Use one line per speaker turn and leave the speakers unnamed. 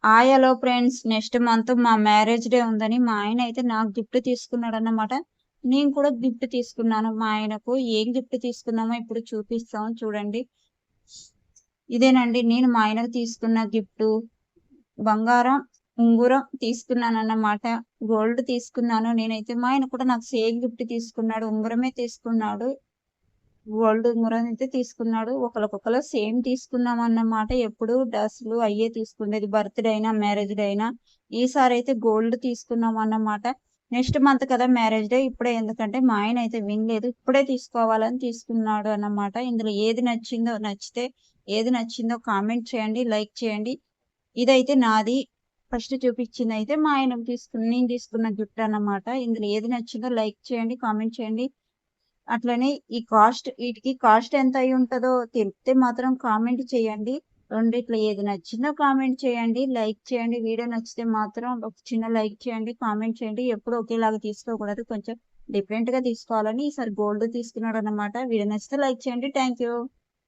Hello friends, next month మా marriage day ఉందని మా ఆయన అయితే నాకు గిఫ్ట్ తీసుకున్నాడు అన్నమాట. నేను కూడా గిఫ్ట్ తీసుకున్నాను. మా ఆయనకు ఏం గిఫ్ట్ తీసుకున్నామో ఇప్పుడు చూపిస్తాం చూడండి. ఇదేనండి నేను మా ఆయనకు తీసుకున్న గిఫ్ట్. బంగారం ఉంగురం తీసుకున్నాను అన్నమాట. గోల్డ్ తీసుకున్నాను నేనైతే. మా ఆయన కూడా నాకు సేమ్ గిఫ్ట్ తీసుకున్నాడు. ఉంగరమే తీసుకున్నాడు. గోల్డ్ ఉంగరం అయితే తీసుకున్నాడు. ఒకరికొకరు సేమ్ తీసుకున్నాం అన్నమాట. ఎప్పుడు డ్రెస్సులు అయ్యే తీసుకునేది, బర్త్డే అయినా మ్యారేజ్ డే అయినా. ఈసారి అయితే గోల్డ్ తీసుకున్నాం అన్నమాట. నెక్స్ట్ మంత్ కదా మ్యారేజ్ డే, ఇప్పుడే ఎందుకంటే మా ఆయన అయితే వినలేదు, ఇప్పుడే తీసుకోవాలని తీసుకున్నాడు అన్నమాట. ఇందులో ఏది నచ్చిందో కామెంట్ చేయండి, లైక్ చేయండి. ఇదైతే నాది. ఫస్ట్ చూపించింది అయితే మా ఆయన నేను తీసుకున్న గిఫ్ట్ అన్నమాట. ఇందులో ఏది నచ్చిందో లైక్ చేయండి, కామెంట్ చేయండి. అట్లనే వీటికి కాస్ట్ ఎంత అయి ఉంటదో తెలిస్తే మాత్రం కామెంట్ చేయండి. రెండిట్లో ఏది నచ్చిందో కామెంట్ చేయండి, లైక్ చేయండి. వీడియో నచ్చితే మాత్రం ఒక చిన్న లైక్ చేయండి, కామెంట్ చేయండి. ఎప్పుడు ఒకేలాగా తీసుకోకూడదు, కొంచెం డిఫరెంట్ గా తీసుకోవాలని ఈసారి గోల్డ్ తీసుకున్నాడు అన్నమాట. వీడియో నచ్చితే లైక్ చేయండి. Thank you.